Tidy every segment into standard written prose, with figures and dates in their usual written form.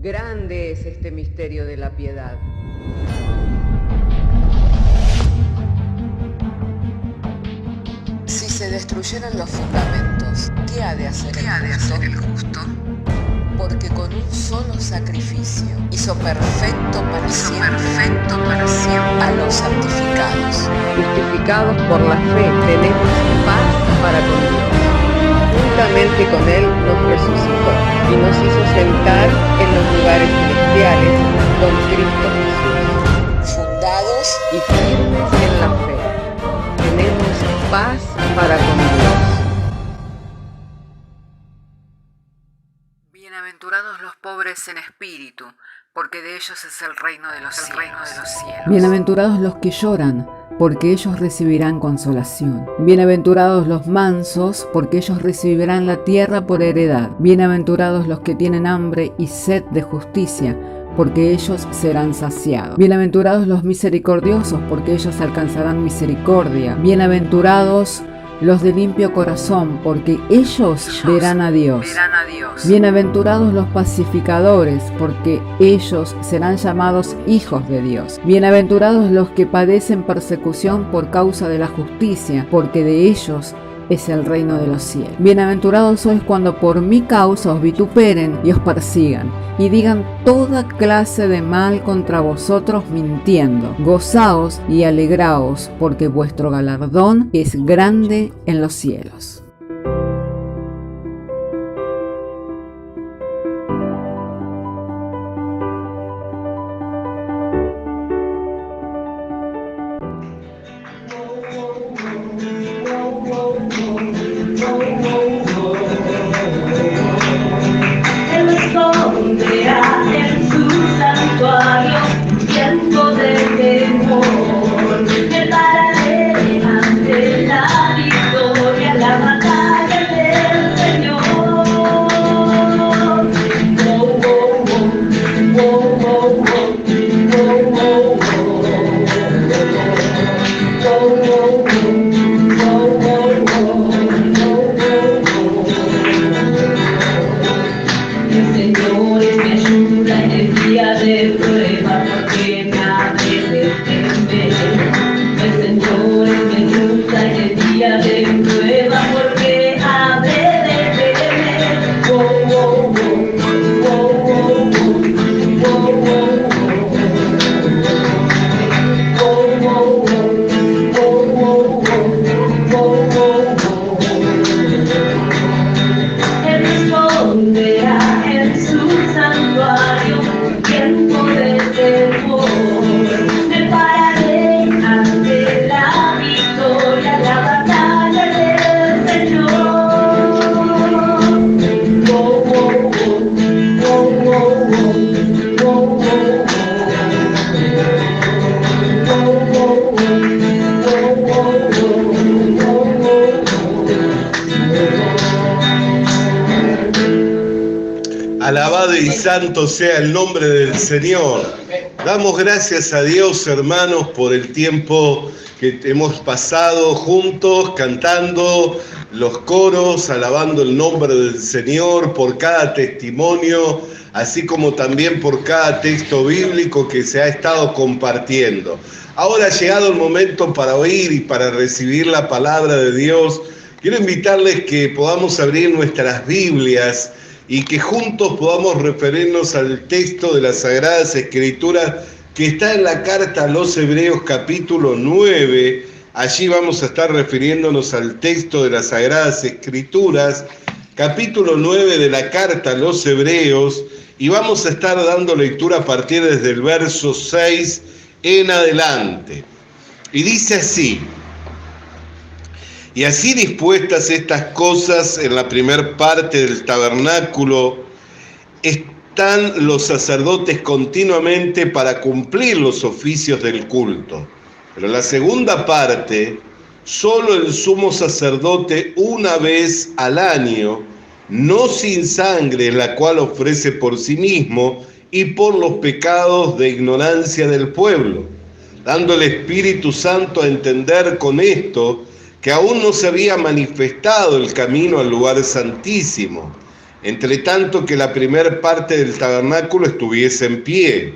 Grande es este misterio de la piedad. Si se destruyeran los fundamentos, ¿qué ha de hacer el justo? Porque con un solo sacrificio hizo perfecto para siempre a los santificados. Justificados por la fe, tenemos paz para con Dios. Juntamente con Él nos resucitó y nos hizo sentar en los lugares celestiales con Cristo Jesús. Fundados y firmes en la fe, tenemos paz para con Dios. Bienaventurados los pobres en espíritu, porque de ellos es el reino de los cielos. Bienaventurados los que lloran, porque ellos recibirán consolación. Bienaventurados los mansos, porque ellos recibirán la tierra por heredad. Bienaventurados los que tienen hambre y sed de justicia, porque ellos serán saciados. Bienaventurados los misericordiosos, porque ellos alcanzarán misericordia. Bienaventurados los de limpio corazón, porque ellos verán a Dios. Bienaventurados los pacificadores, porque ellos serán llamados hijos de Dios. Bienaventurados los que padecen persecución por causa de la justicia, porque de ellos es el reino de los cielos. Bienaventurados sois cuando por mi causa os vituperen y os persigan, y digan toda clase de mal contra vosotros mintiendo. Gozaos y alegraos, porque vuestro galardón es grande en los cielos. En su santuario, tiempo de temor, prepararé ante la victoria la batalla del Señor. El Señor es mi ayuda en el día de prueba, porque me hace temer. El Señor es mi ayuda en el día de prueba, porque habré de temer. Él responderá en su santuario, tiempo de temor. Me pararé ante la victoria, la batalla del Señor. Alabado y santo sea el nombre del Señor. Damos gracias a Dios, hermanos, por el tiempo que hemos pasado juntos, cantando los coros, alabando el nombre del Señor, por cada testimonio, así como también por cada texto bíblico que se ha estado compartiendo. Ahora ha llegado el momento para oír y para recibir la palabra de Dios. Quiero invitarles que podamos abrir nuestras Biblias y que juntos podamos referirnos al texto de las Sagradas Escrituras que está en la carta a los Hebreos capítulo 9. Allí vamos a estar refiriéndonos al texto de las Sagradas Escrituras, capítulo 9 de la carta a los Hebreos, y vamos a estar dando lectura a partir desde el verso 6 en adelante. Y dice así: y así dispuestas estas cosas en la primer parte del tabernáculo, están los sacerdotes continuamente para cumplir los oficios del culto. Pero en la segunda parte, solo el sumo sacerdote una vez al año, no sin sangre, la cual ofrece por sí mismo y por los pecados de ignorancia del pueblo, dando el Espíritu Santo a entender con esto que aún no se había manifestado el camino al lugar santísimo, entre tanto que la primera parte del tabernáculo estuviese en pie,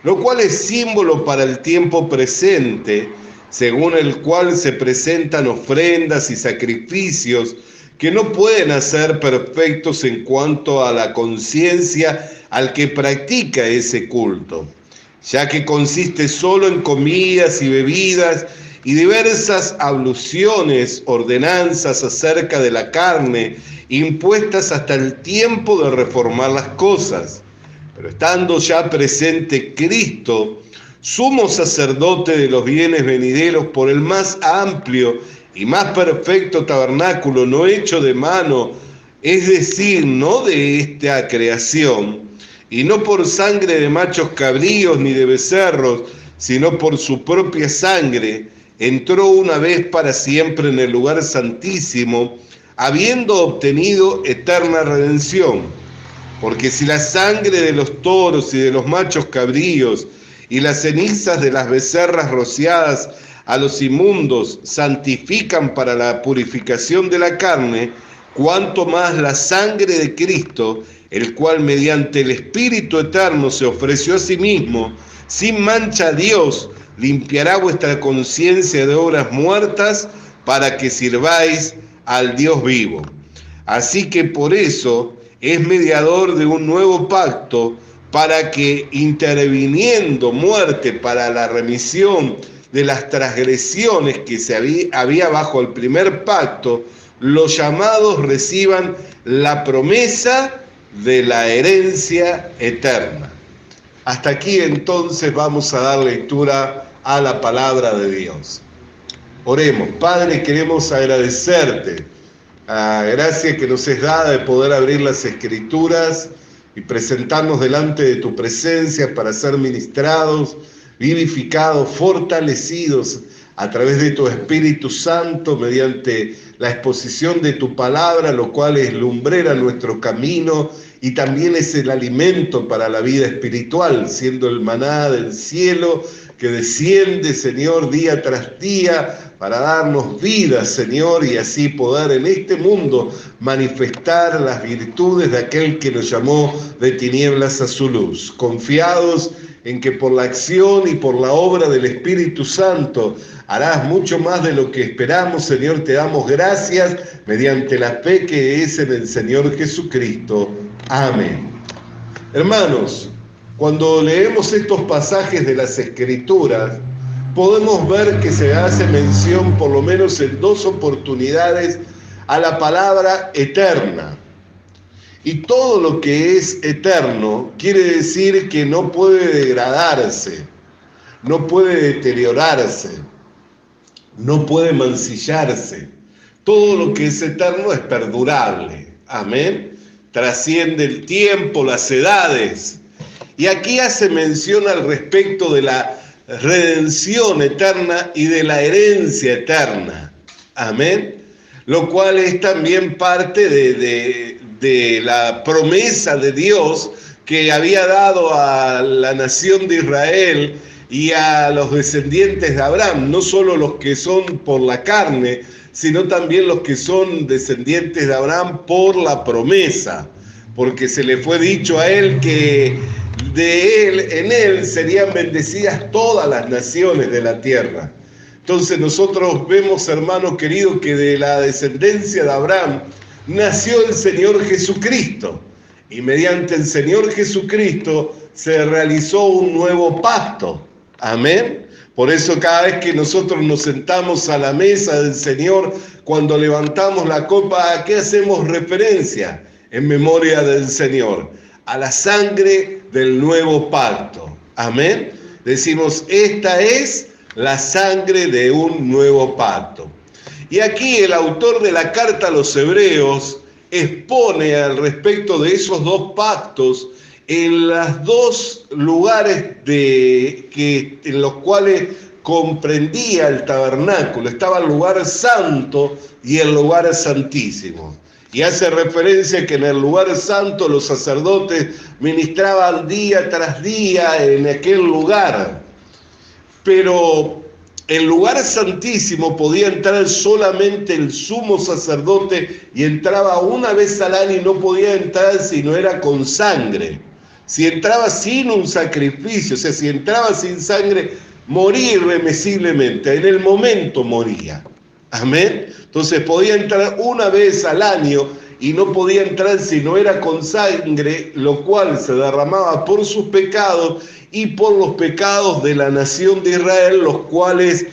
lo cual es símbolo para el tiempo presente, según el cual se presentan ofrendas y sacrificios que no pueden hacer perfectos en cuanto a la conciencia al que practica ese culto, ya que consiste solo en comidas y bebidas y diversas abluciones, ordenanzas acerca de la carne, impuestas hasta el tiempo de reformar las cosas. Pero estando ya presente Cristo, sumo sacerdote de los bienes venideros por el más amplio y más perfecto tabernáculo, no hecho de mano, es decir, no de esta creación, y no por sangre de machos cabríos ni de becerros, sino por su propia sangre, entró una vez para siempre en el lugar santísimo, habiendo obtenido eterna redención. Porque si la sangre de los toros y de los machos cabríos y las cenizas de las becerras rociadas a los inmundos santifican para la purificación de la carne, cuanto más la sangre de Cristo, el cual mediante el Espíritu Eterno se ofreció a sí mismo, sin mancha a Dios, limpiará vuestra conciencia de obras muertas para que sirváis al Dios vivo. Así que por eso es mediador de un nuevo pacto, para que interviniendo muerte para la remisión de las transgresiones que se había bajo el primer pacto, los llamados reciban la promesa de la herencia eterna. Hasta aquí entonces vamos a dar lectura a la palabra de Dios. Oremos. Padre, queremos agradecerte la gracia que nos es dada de poder abrir las Escrituras y presentarnos delante de tu presencia para ser ministrados, vivificados, fortalecidos a través de tu Espíritu Santo mediante la exposición de tu palabra, lo cual es lumbrera nuestro camino y también es el alimento para la vida espiritual, siendo el maná del cielo que desciende, Señor, día tras día para darnos vida, Señor, y así poder en este mundo manifestar las virtudes de aquel que nos llamó de tinieblas a su luz, confiados en que por la acción y por la obra del Espíritu Santo harás mucho más de lo que esperamos. Señor, te damos gracias mediante la fe que es en el Señor Jesucristo. Amén. Hermanos, cuando leemos estos pasajes de las Escrituras, podemos ver que se hace mención por lo menos en dos oportunidades a la palabra eterna. Y todo lo que es eterno quiere decir que no puede degradarse, no puede deteriorarse, no puede mancillarse. Todo lo que es eterno es perdurable. Amén. Trasciende el tiempo, las edades. Y aquí hace mención al respecto de la redención eterna y de la herencia eterna. Amén. Lo cual es también parte de la promesa de Dios que había dado a la nación de Israel y a los descendientes de Abraham, no solo los que son por la carne, sino también los que son descendientes de Abraham por la promesa, porque se le fue dicho a él que en él serían bendecidas todas las naciones de la tierra. Entonces nosotros vemos, hermanos queridos, que de la descendencia de Abraham nació el Señor Jesucristo, y mediante el Señor Jesucristo se realizó un nuevo pacto. Amén. Por eso cada vez que nosotros nos sentamos a la mesa del Señor, cuando levantamos la copa, ¿a qué hacemos referencia? En memoria del Señor, a la sangre del nuevo pacto. Amén. Decimos, esta es la sangre de un nuevo pacto. Y aquí el autor de la carta a los Hebreos expone al respecto de esos dos pactos en los dos lugares en los cuales comprendía el tabernáculo. Estaba el lugar santo y el lugar santísimo. Y hace referencia que en el lugar santo los sacerdotes ministraban día tras día en aquel lugar. Pero el lugar santísimo podía entrar solamente el sumo sacerdote y entraba una vez al año y no podía entrar si no era con sangre. Si entraba sin un sacrificio, o sea, si entraba sin sangre, moría irremisiblemente, en el momento moría. Amén. Entonces podía entrar una vez al año y no podía entrar si no era con sangre, lo cual se derramaba por sus pecados y por los pecados de la nación de Israel, los cuales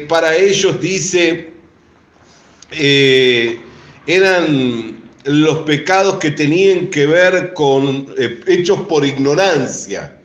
para ellos dice eran los pecados que tenían que ver con hechos por ignorancia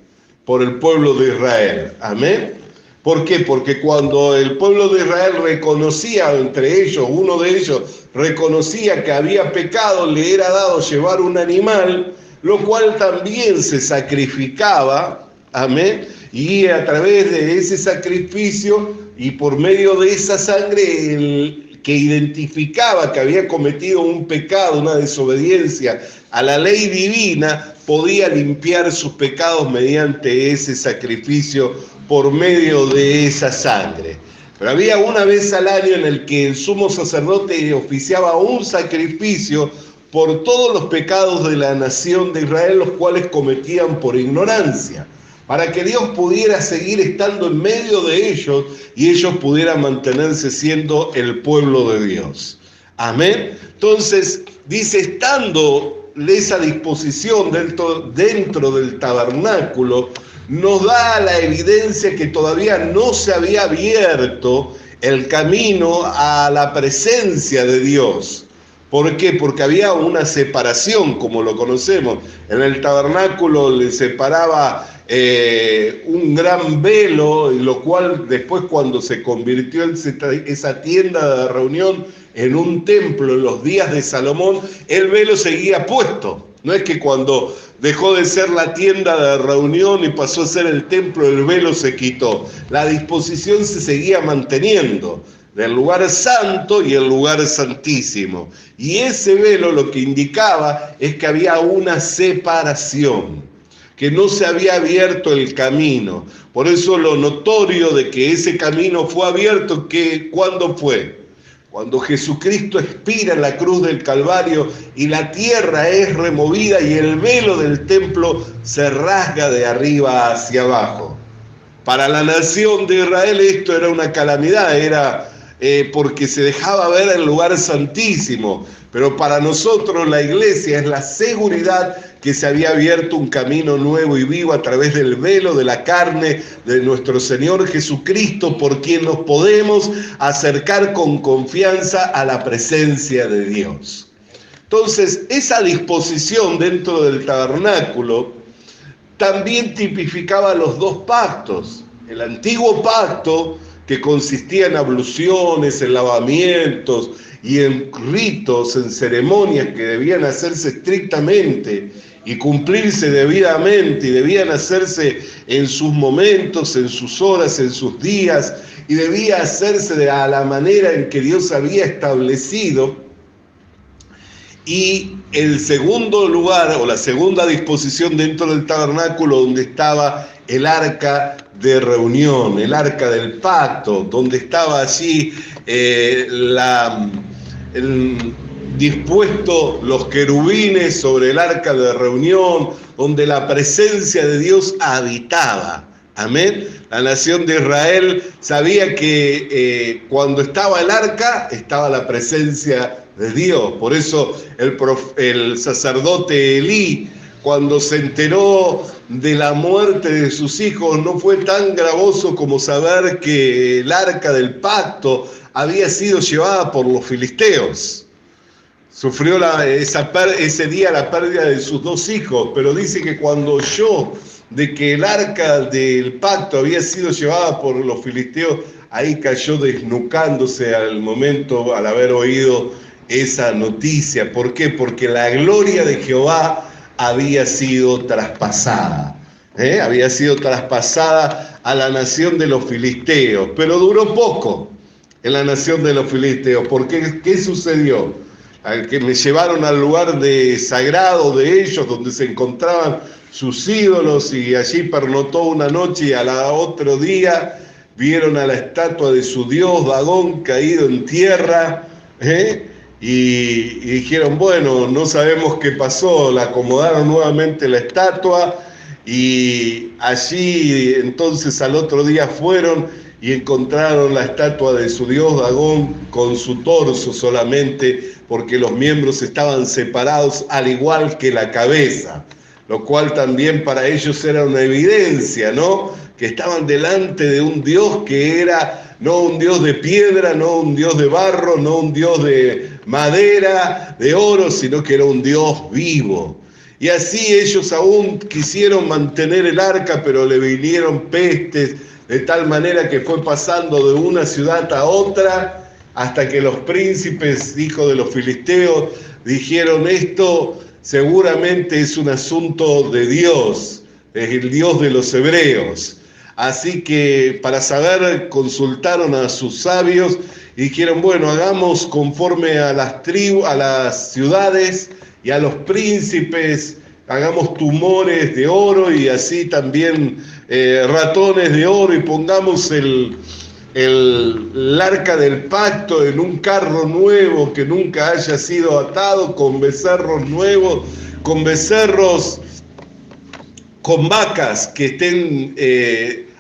por el pueblo de Israel. Amén. ¿Por qué? Porque cuando el pueblo de Israel reconocía, entre ellos, uno de ellos reconocía que había pecado, le era dado llevar un animal, lo cual también se sacrificaba, amén, y a través de ese sacrificio y por medio de esa sangre, el que identificaba que había cometido un pecado, una desobediencia a la ley divina, podía limpiar sus pecados mediante ese sacrificio por medio de esa sangre. Pero había una vez al año en el que el sumo sacerdote oficiaba un sacrificio por todos los pecados de la nación de Israel, los cuales cometían por ignorancia, para que Dios pudiera seguir estando en medio de ellos y ellos pudieran mantenerse siendo el pueblo de Dios. Amén. Entonces, dice, estando esa disposición dentro del tabernáculo, nos da la evidencia que todavía no se había abierto el camino a la presencia de Dios. ¿Por qué? Porque había una separación, como lo conocemos. En el tabernáculo le separaba un gran velo, lo cual después, cuando se convirtió esa tienda de reunión en un templo en los días de Salomón, el velo seguía puesto. No es que cuando dejó de ser la tienda de reunión y pasó a ser el templo, el velo se quitó. La disposición se seguía manteniendo del lugar santo y el lugar santísimo. Y ese velo lo que indicaba es que había una separación, que no se había abierto el camino. Por eso lo notorio de que ese camino fue abierto, ¿cuándo fue? Cuando Jesucristo expira en la cruz del Calvario y la tierra es removida y el velo del templo se rasga de arriba hacia abajo. Para la nación de Israel esto era una calamidad, era porque se dejaba ver el lugar santísimo. Pero para nosotros la iglesia es la seguridad que se había abierto un camino nuevo y vivo a través del velo de la carne de nuestro Señor Jesucristo, por quien nos podemos acercar con confianza a la presencia de Dios. Entonces, esa disposición dentro del tabernáculo también tipificaba los dos pactos. El antiguo pacto, que consistía en abluciones, en lavamientos y en ritos, en ceremonias que debían hacerse estrictamente y cumplirse debidamente, y debían hacerse en sus momentos, en sus horas, en sus días, y debía hacerse a la manera en que Dios había establecido. Y el segundo lugar, o la segunda disposición dentro del tabernáculo, donde estaba el arca de reunión, el arca del pacto, donde estaba allí dispuesto los querubines sobre el arca de reunión, donde la presencia de Dios habitaba. Amén. La nación de Israel sabía que cuando estaba el arca, estaba la presencia de Dios. Por eso el sacerdote Elí, cuando se enteró de la muerte de sus hijos, no fue tan gravoso como saber que el arca del pacto había sido llevada por los filisteos. Sufrió ese día la pérdida de sus dos hijos, pero dice que cuando oyó de que el arca del pacto había sido llevada por los filisteos, ahí cayó desnucándose al haber oído esa noticia. ¿Por qué? Porque la gloria de Jehová había sido traspasada. Había sido traspasada a la nación de los filisteos, pero duró poco en la nación de los filisteos. Porque ¿qué sucedió? Que me llevaron al lugar sagrado de ellos, donde se encontraban sus ídolos, y allí pernotó una noche y al otro día vieron a la estatua de su dios Dagón caído en tierra, y dijeron, bueno, no sabemos qué pasó, la acomodaron nuevamente la estatua, y allí entonces al otro día fueron y encontraron la estatua de su dios Dagón con su torso solamente, porque los miembros estaban separados al igual que la cabeza, lo cual también para ellos era una evidencia, ¿no? Que estaban delante de un Dios que era no un Dios de piedra, no un Dios de barro, no un Dios de madera, de oro, sino que era un Dios vivo. Y así ellos aún quisieron mantener el arca, pero le vinieron pestes, de tal manera que fue pasando de una ciudad a otra, hasta que los príncipes, hijos de los filisteos, dijeron, esto seguramente es un asunto de Dios, es el Dios de los hebreos. Así que para saber consultaron a sus sabios y dijeron, bueno, hagamos conforme a las tribus, a las ciudades y a los príncipes, hagamos tumores de oro y así también ratones de oro, y pongamos el arca del pacto en un carro nuevo que nunca haya sido atado, con becerros nuevos, con becerros, con vacas que estén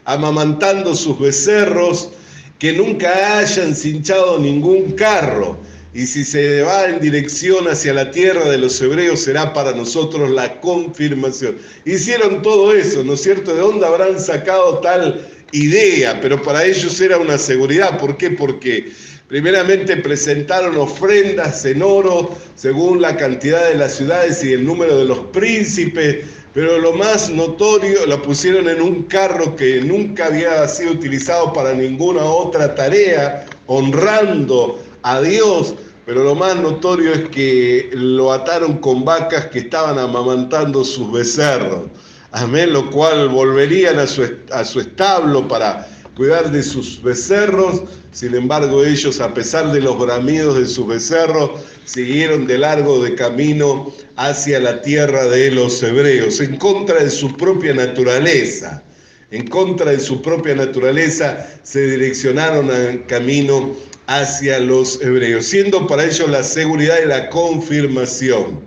amamantando sus becerros, que nunca hayan cinchado ningún carro. Y si se va en dirección hacia la tierra de los hebreos, será para nosotros la confirmación. Hicieron todo eso, ¿no es cierto? ¿De dónde habrán sacado tal idea? Pero para ellos era una seguridad. ¿Por qué? Porque primeramente presentaron ofrendas en oro según la cantidad de las ciudades y el número de los príncipes, pero lo más notorio, la pusieron en un carro que nunca había sido utilizado para ninguna otra tarea, honrando a Dios, pero lo más notorio es que lo ataron con vacas que estaban amamantando sus becerros. Amén, lo cual volverían a su establo para cuidar de sus becerros. Sin embargo, ellos, a pesar de los bramidos de sus becerros, siguieron de largo de camino hacia la tierra de los hebreos, en contra de su propia naturaleza. En contra de su propia naturaleza se direccionaron al camino hacia los hebreos, siendo para ellos la seguridad y la confirmación,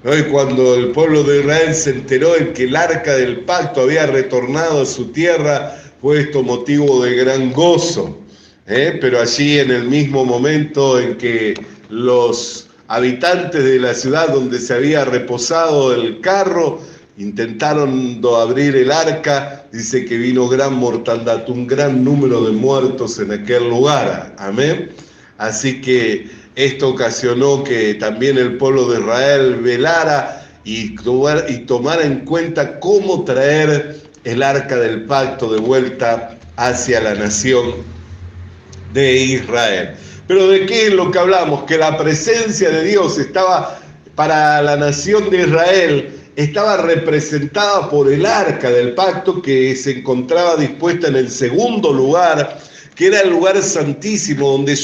¿no? Y cuando el pueblo de Israel se enteró de que el arca del pacto había retornado a su tierra, fue esto motivo de gran gozo, pero allí en el mismo momento en que los habitantes de la ciudad donde se había reposado el carro intentaron abrir el arca, dice que vino gran mortandad, un gran número de muertos en aquel lugar. Amén. Así que esto ocasionó que también el pueblo de Israel velara y tomara en cuenta cómo traer el arca del pacto de vuelta hacia la nación de Israel. Pero ¿de qué es lo que hablamos? Que la presencia de Dios estaba para la nación de Israel, estaba representada por el arca del pacto, que se encontraba dispuesta en el segundo lugar, que era el lugar santísimo, donde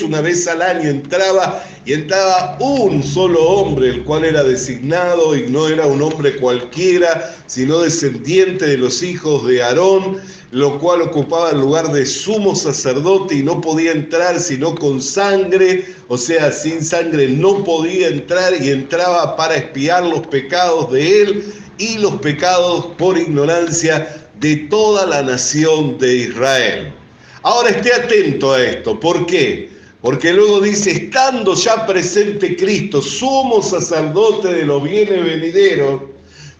una vez al año entraba un solo hombre, el cual era designado, y no era un hombre cualquiera, sino descendiente de los hijos de Aarón, lo cual ocupaba el lugar de sumo sacerdote y no podía entrar sino con sangre, o sea, sin sangre no podía entrar, y entraba para expiar los pecados de él y los pecados por ignorancia de toda la nación de Israel. Ahora esté atento a esto, ¿por qué? Porque luego dice, estando ya presente Cristo, sumo sacerdote de los bienes venideros,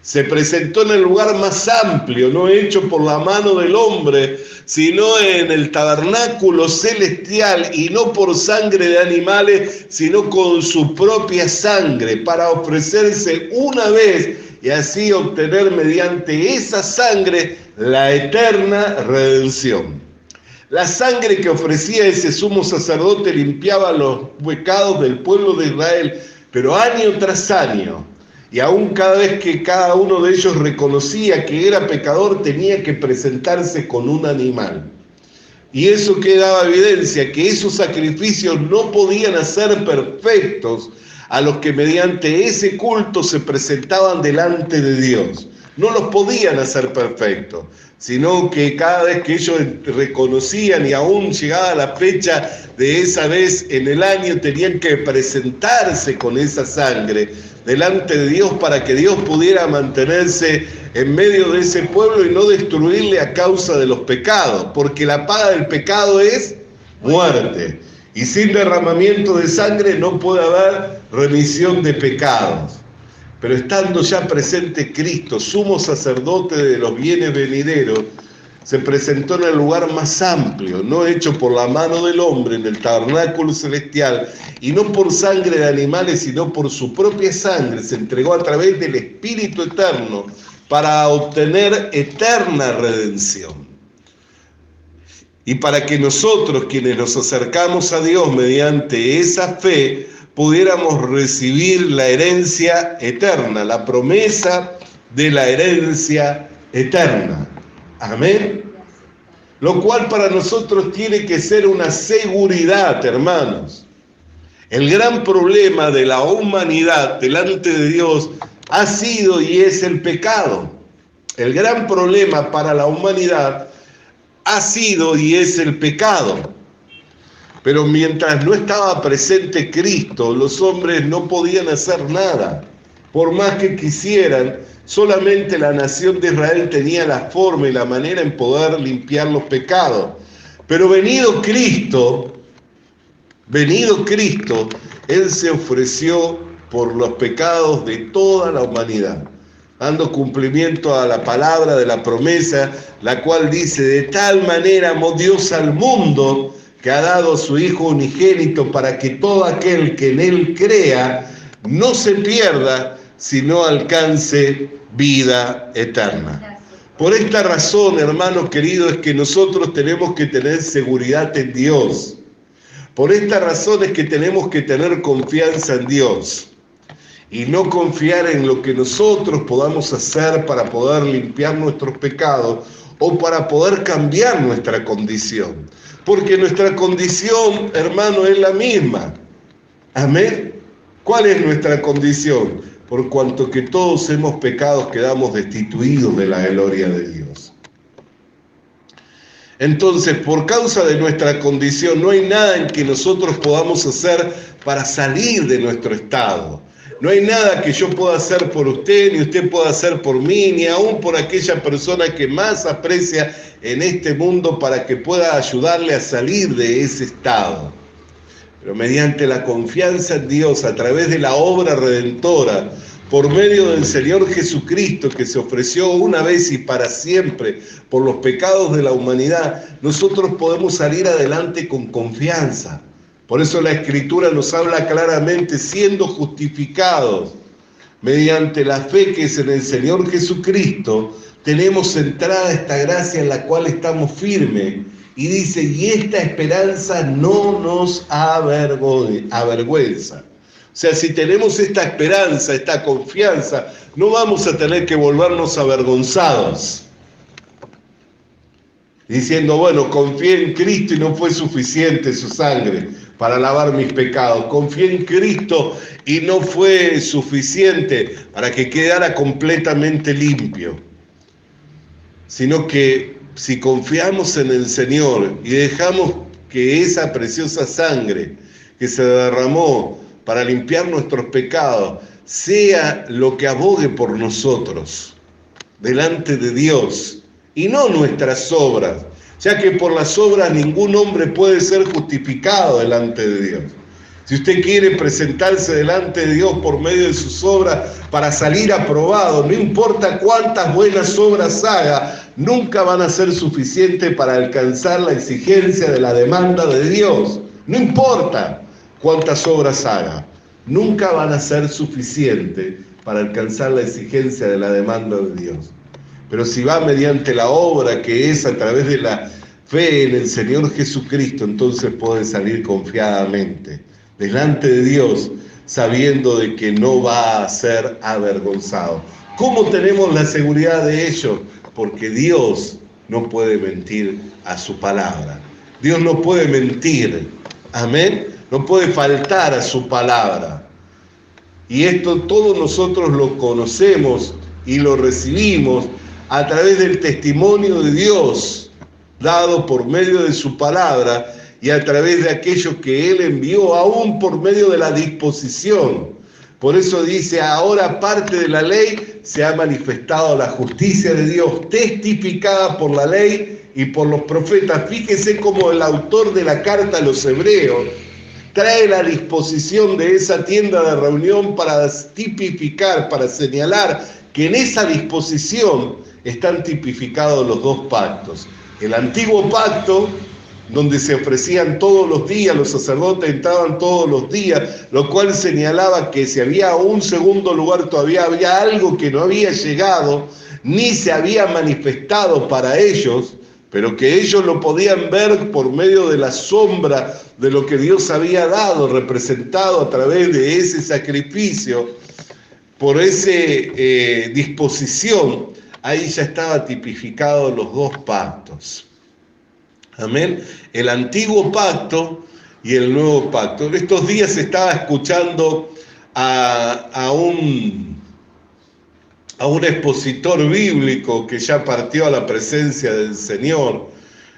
se presentó en el lugar más amplio, no hecho por la mano del hombre, sino en el tabernáculo celestial, y no por sangre de animales, sino con su propia sangre, para ofrecerse una vez y así obtener mediante esa sangre la eterna redención. La sangre que ofrecía ese sumo sacerdote limpiaba los pecados del pueblo de Israel, pero año tras año. Y aún cada vez que cada uno de ellos reconocía que era pecador, tenía que presentarse con un animal. Y eso que daba evidencia que esos sacrificios no podían hacer perfectos a los que mediante ese culto se presentaban delante de Dios. no los podían hacer perfectos, sino que cada vez que ellos reconocían y aún llegada la fecha de esa vez en el año, tenían que presentarse con esa sangre delante de Dios para que Dios pudiera mantenerse en medio de ese pueblo y no destruirle a causa de los pecados, porque la paga del pecado es muerte, y sin derramamiento de sangre no puede haber remisión de pecados. Pero estando ya presente Cristo, sumo sacerdote de los bienes venideros, se presentó en el lugar más amplio, no hecho por la mano del hombre, en el tabernáculo celestial, y no por sangre de animales, sino por su propia sangre, se entregó a través del Espíritu eterno para obtener eterna redención. Y para que nosotros, quienes nos acercamos a Dios mediante esa fe, pudiéramos recibir la herencia eterna, la promesa de la herencia eterna. Amén. Lo cual para nosotros tiene que ser una seguridad, hermanos. El gran problema de la humanidad delante de Dios ha sido y es el pecado. El gran problema para la humanidad ha sido y es el pecado. Pero mientras no estaba presente Cristo, los hombres no podían hacer nada. Por más que quisieran, solamente la nación de Israel tenía la forma y la manera en poder limpiar los pecados. Pero venido Cristo, Él se ofreció por los pecados de toda la humanidad, dando cumplimiento a la palabra de la promesa, la cual dice: de tal manera amó Dios al mundo, que ha dado a su Hijo unigénito, para que todo aquel que en Él crea no se pierda, sino alcance vida eterna. Por esta razón, hermanos queridos, es que nosotros tenemos que tener seguridad en Dios. Por esta razón es que tenemos que tener confianza en Dios y no confiar en lo que nosotros podamos hacer para poder limpiar nuestros pecados o para poder cambiar nuestra condición. Porque nuestra condición, hermano, es la misma. Amén. ¿Cuál es nuestra condición? Por cuanto que todos hemos pecado, quedamos destituidos de la gloria de Dios. Entonces, por causa de nuestra condición, no hay nada en que nosotros podamos hacer para salir de nuestro estado. No hay nada que yo pueda hacer por usted, ni usted pueda hacer por mí, ni aún por aquella persona que más aprecia en este mundo para que pueda ayudarle a salir de ese estado. Pero mediante la confianza en Dios, a través de la obra redentora, por medio del Señor Jesucristo, que se ofreció una vez y para siempre por los pecados de la humanidad, nosotros podemos salir adelante con confianza. Por eso la Escritura nos habla claramente: siendo justificados mediante la fe que es en el Señor Jesucristo, tenemos entrada a esta gracia en la cual estamos firmes. Y dice: y esta esperanza no nos avergüenza. O sea, si tenemos esta esperanza, esta confianza, no vamos a tener que volvernos avergonzados, diciendo: bueno, confié en Cristo y no fue suficiente su sangre para lavar mis pecados. Confié en Cristo y no fue suficiente para que quedara completamente limpio. Sino que si confiamos en el Señor y dejamos que esa preciosa sangre que se derramó para limpiar nuestros pecados sea lo que abogue por nosotros delante de Dios y no nuestras obras, ya que por las obras ningún hombre puede ser justificado delante de Dios. Si usted quiere presentarse delante de Dios por medio de sus obras para salir aprobado, no importa cuántas buenas obras haga, nunca van a ser suficientes para alcanzar la exigencia de la demanda de Dios. No importa cuántas obras haga, nunca van a ser suficientes para alcanzar la exigencia de la demanda de Dios. Pero si va mediante la obra que es a través de la fe en el Señor Jesucristo, entonces puede salir confiadamente delante de Dios, sabiendo de que no va a ser avergonzado. ¿Cómo tenemos la seguridad de ello? Porque Dios no puede mentir a su palabra. Dios no puede mentir, amén, no puede faltar a su palabra. Y esto todos nosotros lo conocemos y lo recibimos a través del testimonio de Dios, dado por medio de su palabra y a través de aquello que Él envió, aún por medio de la disposición. Por eso dice, ahora aparte de la ley se ha manifestado la justicia de Dios, testificada por la ley y por los profetas. Fíjese cómo el autor de la carta a los hebreos trae la disposición de esa tienda de reunión para tipificar, para señalar que en esa disposición están tipificados los dos pactos. El antiguo pacto, donde se ofrecían todos los días, los sacerdotes entraban todos los días, lo cual señalaba que si había un segundo lugar todavía había algo que no había llegado, ni se había manifestado para ellos, pero que ellos lo podían ver por medio de la sombra de lo que Dios había dado, representado a través de ese sacrificio, por esa disposición, ahí ya estaba tipificado los dos pactos. Amén. El antiguo pacto y el nuevo pacto. En estos días estaba escuchando a un expositor bíblico que ya partió a la presencia del Señor,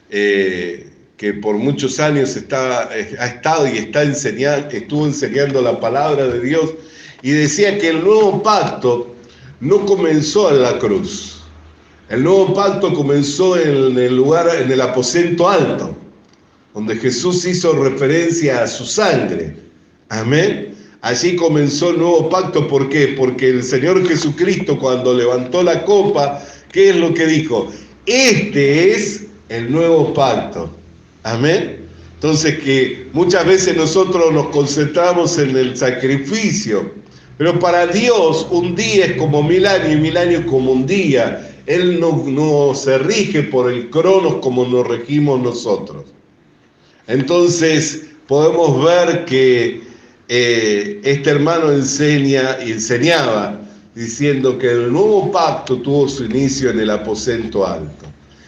que por muchos años ha estado y estuvo enseñando la palabra de Dios, y decía que el nuevo pacto no comenzó en la cruz. El nuevo pacto comenzó en el aposento alto, donde Jesús hizo referencia a su sangre. Amén. Allí comenzó el nuevo pacto. ¿Por qué? Porque el Señor Jesucristo, cuando levantó la copa, ¿qué es lo que dijo? Este es el nuevo pacto. Amén. Entonces, que muchas veces nosotros nos concentramos en el sacrificio, pero para Dios un día es como 1000 años y 1000 años como un día. Él no se rige por el cronos como nos regimos nosotros. Entonces podemos ver que este hermano enseñaba diciendo que el nuevo pacto tuvo su inicio en el aposento alto.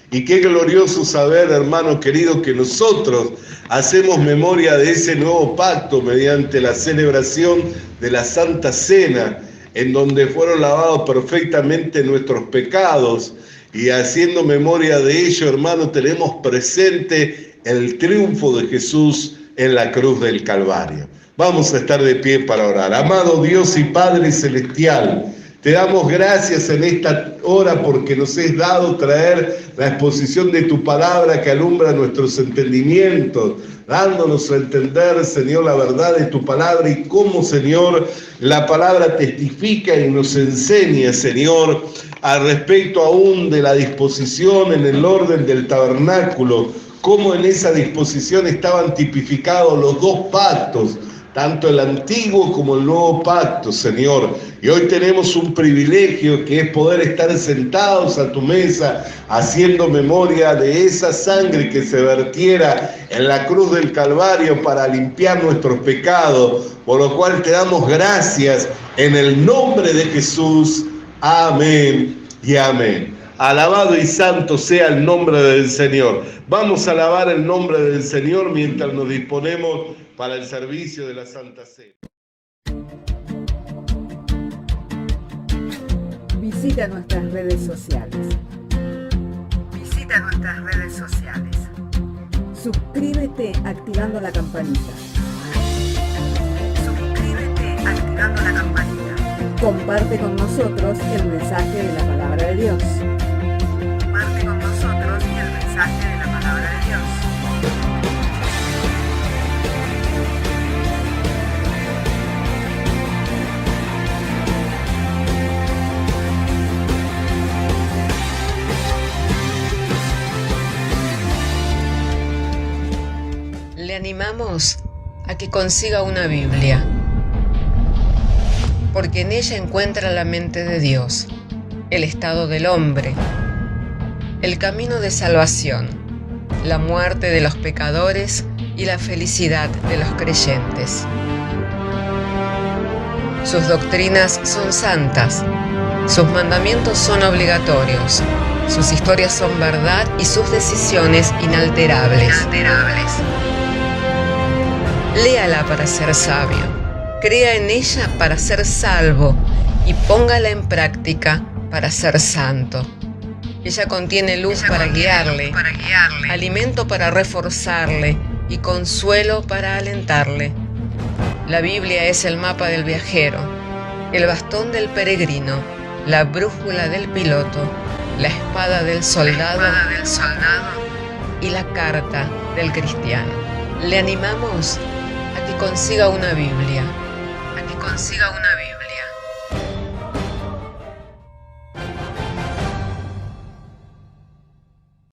Y qué glorioso saber, hermano querido, que nosotros hacemos memoria de ese nuevo pacto mediante la celebración de la Santa Cena, en donde fueron lavados perfectamente nuestros pecados, y haciendo memoria de ello, hermano, tenemos presente el triunfo de Jesús en la cruz del Calvario. Vamos a estar de pie para orar. Amado Dios y Padre Celestial, te damos gracias en esta hora porque nos has dado traer la exposición de tu palabra que alumbra nuestros entendimientos, dándonos a entender, Señor, la verdad de tu palabra y cómo, Señor, la palabra testifica y nos enseña, Señor, al respecto aún de la disposición en el orden del tabernáculo, cómo en esa disposición estaban tipificados los dos pactos, tanto el antiguo como el nuevo pacto, Señor. Y hoy tenemos un privilegio que es poder estar sentados a tu mesa haciendo memoria de esa sangre que se vertiera en la cruz del Calvario para limpiar nuestros pecados, por lo cual te damos gracias en el nombre de Jesús. Amén y amén. Alabado y santo sea el nombre del Señor. Vamos a alabar el nombre del Señor mientras nos disponemos para el servicio de la Santa Cena. Visita nuestras redes sociales. Suscríbete activando la campanita. Comparte con nosotros el mensaje de la palabra de Dios. Le animamos a que consiga una Biblia, porque en ella encuentra la mente de Dios, el estado del hombre, el camino de salvación, la muerte de los pecadores y la felicidad de los creyentes. Sus doctrinas son santas, sus mandamientos son obligatorios, sus historias son verdad y sus decisiones inalterables. Léala para ser sabio, crea en ella para ser salvo y póngala en práctica para ser santo. Ella contiene luz para guiarle, alimento para reforzarle y consuelo para alentarle. La Biblia es el mapa del viajero, el bastón del peregrino, la brújula del piloto, la espada del soldado y la carta del cristiano. Le animamos a que consiga una Biblia,